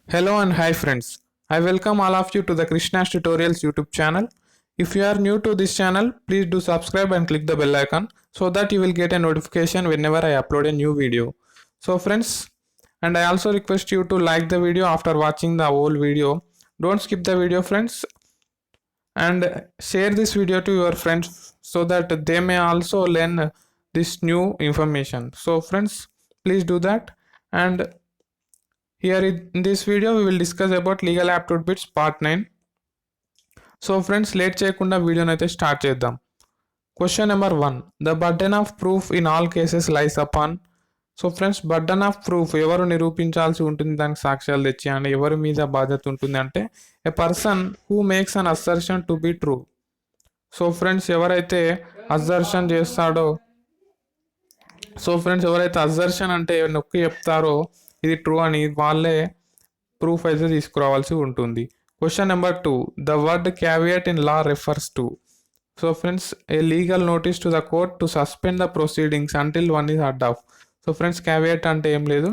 Hello and hi friends. I welcome all of you to the KRISHNA'S tutorials YouTube channel. If you are new to this channel, please do subscribe and click the bell icon so that you will get a notification whenever I upload a new video. So friends, and I also request you to like the video after watching the whole video. Don't skip the video friends, and share this video to your friends so that they may also learn this new information. So friends, please do that. And here in this video we will discuss about legal aptitude bits part 9. So friends, late చేయకుండా వీడియోని అయితే start చేద్దాం. Question number 1, the burden of proof in all cases lies upon. So friends, burden of proof ఎవరు నిరూపించాల్సి ఉంటుంది, దానికి సాక్ష్యాలు తెచ్చి and ఎవరి మీద బాధ్యత ఉంటుంది అంటే a person who makes an assertion to be true. So friends, ఎవరైతే అసర్షన్ చేస్తాడో, ఎవరైతే అసర్షన్ అంటే నొక్కి చెప్తారో ఇది ట్రూ అని, వాళ్ళే ప్రూఫ్ అయితే తీసుకురావాల్సి ఉంటుంది. Question number 2, the word caveat in law refers to. So friends, a legal notice to the court to suspend the proceedings until one is heard of. So friends, caveat అంటే ఏం లేదు,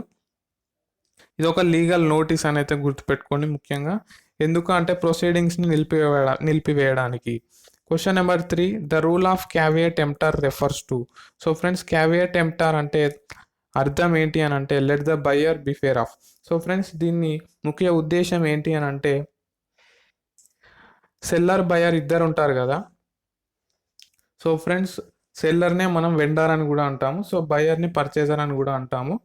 ఇది ఒక legal notice అని అయితే గుర్తుపెట్టుకోండి ముఖ్యంగా. ఎందుకు అంటే ప్రొసీడింగ్స్ని నిలిపివేయడానికి. Question number 3, the rule of caveat enter refers to. So friends, caveat enter అంటే అర్థం ఏంటి అని అంటే let the buyer be fair of. So friends, దీన్ని ముఖ్య ఉద్దేశం ఏంటి అని అంటే సెల్లర్ బయ్యర్ ఇద్దరు ఉంటారు కదా. సో ఫ్రెండ్స్, సెల్లర్నే మనం వెండర్ అని కూడా అంటాము, సో బయ్యర్ని పర్చేజర్ అని కూడా అంటాము.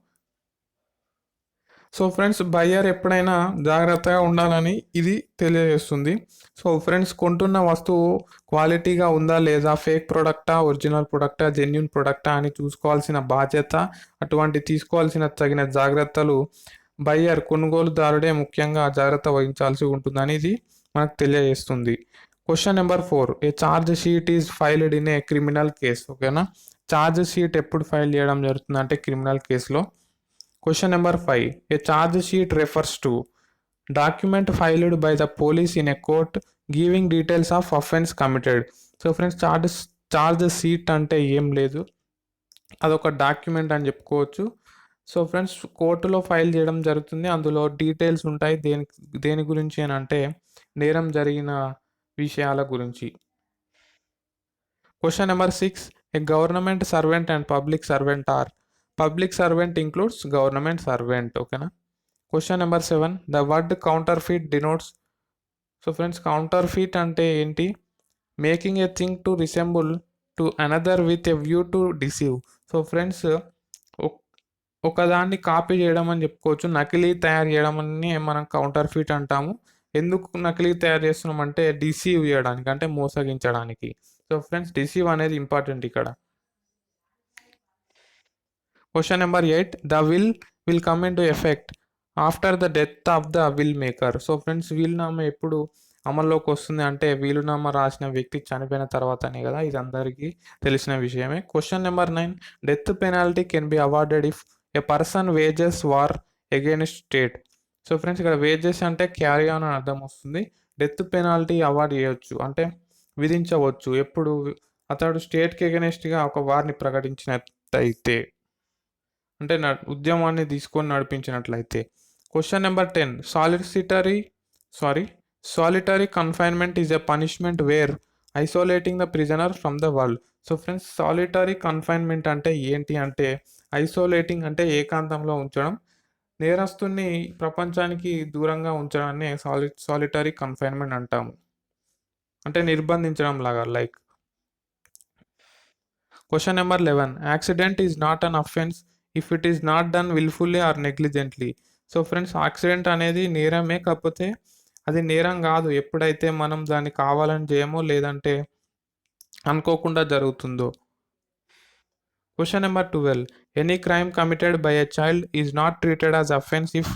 సో ఫ్రెండ్స్, బయ్యర్ ఎప్పుడైనా జాగ్రత్తగా ఉండాలని ఇది తెలియజేస్తుంది. సో ఫ్రెండ్స్, కొంటున్న వస్తువు క్వాలిటీగా ఉందా లేదా, ఫేక్ ప్రొడక్టా, ఒరిజినల్ ప్రొడక్టా, జెన్యున్ ప్రొడక్టా అని చూసుకోవాల్సిన బాధ్యత, అటువంటి తీసుకోవాల్సిన తగిన జాగ్రత్తలు బయ్యర్ కొనుగోలుదారుడే ముఖ్యంగా జాగ్రత్త వహించాల్సి ఉంటుందని ఇది మనకు తెలియజేస్తుంది. Question number 4, A charge sheet is filed in a criminal case. ఓకేనా, ఛార్జ్ షీట్ ఎప్పుడు ఫైల్ చేయడం జరుగుతుంది అంటే క్రిమినల్ కేసులో. Question number 5, A charge sheet refers to document filed by the police in a court giving details of offence committed. So friends, charge sheet అంటే ఏం లేదు, అదొక డాక్యుమెంట్ అని చెప్పుకోవచ్చు. సో ఫ్రెండ్స్, కోర్టులో ఫైల్ చేయడం జరుగుతుంది, అందులో డీటెయిల్స్ ఉంటాయి. దేని గురించి అని అంటే నేరం జరిగిన విషయాల గురించి. Question number 6, a government servant and public servant are. Public servant includes government servant. ఓకేనా. Question number 7, the word counterfeit denotes. So friends, counterfeit అంటే ఏంటి, making a thing to resemble to another with a view to deceive. So friends, ఒకదాన్ని copy చేయడం అని చెప్పుకోవచ్చు, నకిలీ తయారు చేయడం అని మనం కౌంటర్ఫీట్ అంటాము. ఎందుకు నకిలీ తయారు చేస్తున్నాం అంటే డిసీవ్ చేయడానికి, అంటే మోసగించడానికి. సో ఫ్రెండ్స్, డిసీవ్ అనేది ఇంపార్టెంట్ ఇక్కడ. Question number 8, the will come in to effect after the death of the will maker. So friends, వీలునామా ఎప్పుడు అమల్లోకి వస్తుంది అంటే వీలునామా రాసిన వ్యక్తి చనిపోయిన తర్వాతనే కదా, ఇది అందరికీ తెలిసిన విషయమే. Question number 9, death penalty can be awarded if A person wages war against state. So friends, ఇక్కడ వేజెస్ అంటే క్యారీ ఆన్ అని అర్థం వస్తుంది. డెత్ పెనాల్టీ అవార్డ్ చేయవచ్చు అంటే విధించవచ్చు ఎప్పుడు అతడు స్టేట్కి అగైనెస్ట్గా ఒక వార్ని ప్రకటించినట్లయితే, అంటే ఉద్యమాన్ని తీసుకొని నడిపించినట్లయితే. Question number 10, solitary confinement is a punishment where isolating the prisoner from the world. So friends, solitary confinement అంటే ఏంటి అంటే ఐసోలేటింగ్ అంటే ఏకాంతంలో ఉంచడం, నేరస్తుని ప్రపంచానికి దూరంగా ఉంచడాన్ని సాలిటరీ కన్ఫైన్మెంట్ అంటాము, అంటే నిర్బంధించడం లాగా like. Question number 11, accident is not an offence if it is not done wilfully or negligently. So friends, accident అనేది నేరమే, కాకపోతే అది నేరం కాదు ఎప్పుడైతే మనం దాన్ని కావాలని చేయమో లేదంటే అనుకోకుండా జరుగుతుందో. Question number 12, any crime committed by a child is not treated as offence if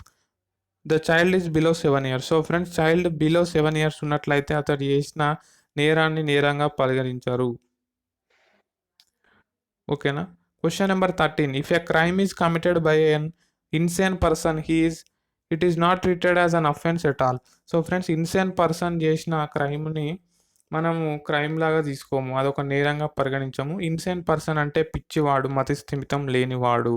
the child is below 7 years. So friends, child below 7 years ఉన్నట్లయితే అతడు చేసిన నేరాన్ని నేరంగా పరిగణించరు. ఓకేనా. Question number 13, if a crime is committed by an insane person it is not treated as an offence at all. So friends, insane person చేసిన క్రైమ్ని మనము క్రైమ్ లాగా తీసుకోము, అదొక నేరంగా పరిగణించము. ఇన్సేన్ పర్సన్ అంటే పిచ్చివాడు, మతి స్థిమితం లేనివాడు.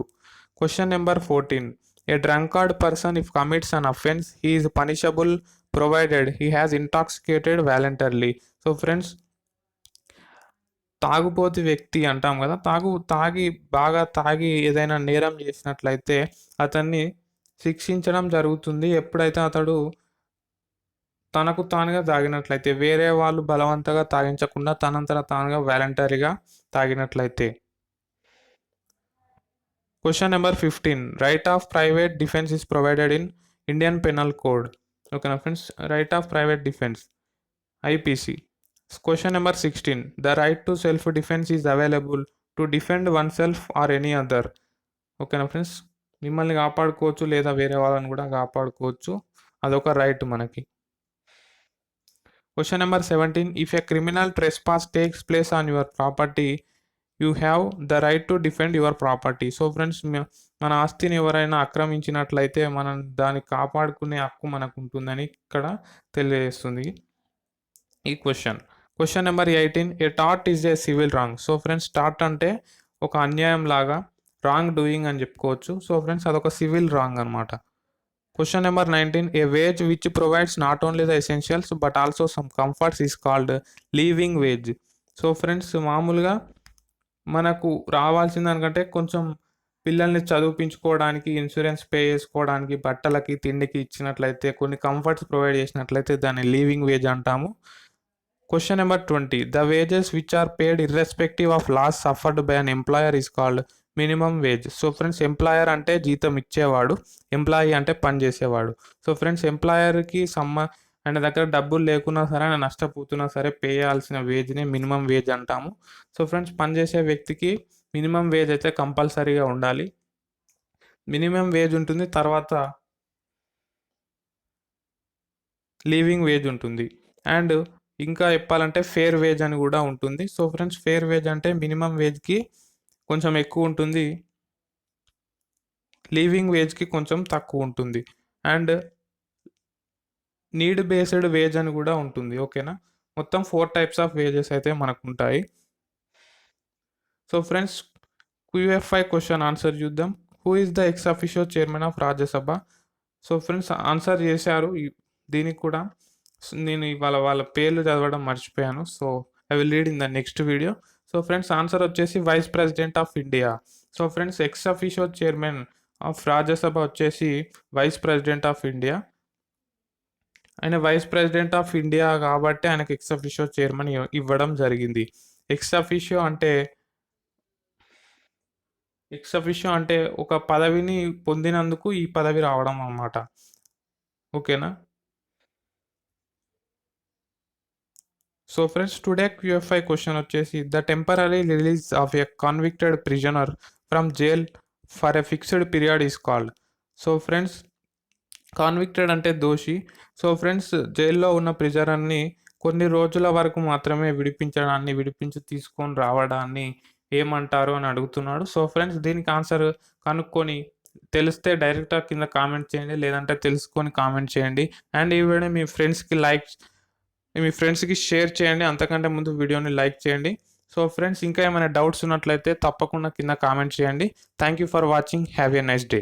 Question number 14, A drunkard person, if commits an offence, he is punishable provided he has intoxicated voluntarily. So friends, తాగుబోతు వ్యక్తి అంటాం కదా, బాగా తాగి ఏదైనా నేరం చేసినట్లయితే అతన్ని శిక్షించడం జరుగుతుంది ఎప్పుడైతే అతడు తనకు తానుగా తాగినట్లయితే, వేరే వాళ్ళు బలవంతంగా తాగించకుండా తనంతట తానుగా వాలంటరీగా తాగినట్లయితే. Question number 15. Right of private defence is provided in Indian penal code. ఓకేనా friends, right of private defence IPC. Question number 16. The right to self defence is available to defend one self or any other. ఓకేనా friends, మిమ్మల్ని కాపాడుకోవచ్చు లేదా వేరే వాళ్ళని కూడా కాపాడుకోవచ్చు, అదొక రైట్ మనకి. Question number 17. If a criminal trespass takes place on your property, you have the right to defend your property. So friends, మన ఆస్తిని ఎవరైనా ఆక్రమించినట్లయితే మనం దాన్ని కాపాడుకునే హక్కు మనకు ఉంటుందని ఇక్కడ తెలియజేస్తుంది ఈ question. Question number 18. A tort is a civil wrong. So friends, tort అంటే ఒక అన్యాయం లాగా, రాంగ్ డూయింగ్ అని చెప్పుకోవచ్చు. సో ఫ్రెండ్స్, అదొక సివిల్ రాంగ్ అనమాట. Question number 19. A wage which provides not only the essentials but also some comforts is called living wage. So friends, మామూలుగా మనకు రావాల్సిన దానికంటే కొంచెం పిల్లల్ని చదివించుకోవడానికి, ఇన్సూరెన్స్ పే చేసుకోవడానికి, బట్టలకి, తిండికి ఇచ్చినట్లయితే, కొన్ని కంఫర్ట్స్ ప్రొవైడ్ చేసినట్లయితే దాన్ని లీవింగ్ వేజ్ అంటాము. Question number 20. The wages which are paid irrespective of loss suffered by an employer is called minimum wage. So friends, employer అంటే జీతం ఇచ్చేవాడు, ఎంప్లాయీ అంటే పని చేసేవాడు. సో ఫ్రెండ్స్, ఎంప్లాయర్కి ఆయన దగ్గర డబ్బులు లేకున్నా సరే, ఆయన నష్టపోతున్నా సరే పే చేయాల్సిన వేజ్ని మినిమం వేజ్ అంటాము. సో ఫ్రెండ్స్, పనిచేసే వ్యక్తికి మినిమం వేజ్ అయితే కంపల్సరీగా ఉండాలి. మినిమం వేజ్ ఉంటుంది, తర్వాత లీవింగ్ వేజ్ ఉంటుంది, అండ్ ఇంకా చెప్పాలంటే ఫేర్ వేజ్ అని కూడా ఉంటుంది. సో ఫ్రెండ్స్, ఫేర్ వేజ్ అంటే మినిమం వేజ్కి కొంచెం ఎక్కువ ఉంటుంది, లీవింగ్ వేజ్కి కొంచెం తక్కువ ఉంటుంది, అండ్ నీడ్ బేస్డ్ వేజ్ అని కూడా ఉంటుంది. ఓకేనా, మొత్తం 4 టైప్స్ ఆఫ్ వేజెస్ అయితే మనకు ఉంటాయి. So friends, QFI question answer చూద్దాం. Who is the ex-officio chairman of Rajya Sabha. So friends, answer చేశారు దీనికి కూడా. నేను ఇవాళ వాళ్ళ పేర్లు చదవడం మర్చిపోయాను, so I will read in the next video. So friends, answer వచ్చేసి vice president of India. So friends, ex-officio chairman of Rajya Sabha వచ్చేసి వైస్ ప్రెసిడెంట్ ఆఫ్ ఇండియా. ఆయన వైస్ ప్రెసిడెంట్ ఆఫ్ ఇండియా కాబట్టి ఆయనకు ఎక్స్-అఫిషియో చైర్మన్ ఇవ్వడం జరిగింది. ఎక్స్-అఫిషియో అంటే ఒక పదవిని పొందినందుకు ఈ పదవి రావడం అన్నమాట. ఓకేనా. So friends, today QFI question వచ్చేసి the temporary release of a convicted prisoner from jail for a fixed period is called. So friends, convicted అంటే దోషి. సో ఫ్రెండ్స్, జైల్లో ఉన్న ప్రిజనర్ని కొన్ని రోజుల వరకు మాత్రమే విడిపించి తీసుకొని రావడాన్ని ఏమంటారు అని అడుగుతున్నాడు. సో ఫ్రెండ్స్, దీనికి ఆన్సర్ కనుక్కొని తెలిస్తే డైరెక్ట్గా కింద కామెంట్ చేయండి, లేదంటే తెలుసుకొని కామెంట్ చేయండి. అండ్ ఈ వీడియోని మీ ఫ్రెండ్స్కి షేర్ చేయండి, అంతకంటే ముందు వీడియోని లైక్ చేయండి. సో ఫ్రెండ్స్, ఇంకా ఏమైనా డౌట్స్ ఉన్నట్లయితే తప్పకుండా కింద కామెంట్ చేయండి. Thank you for watching. Have a nice day.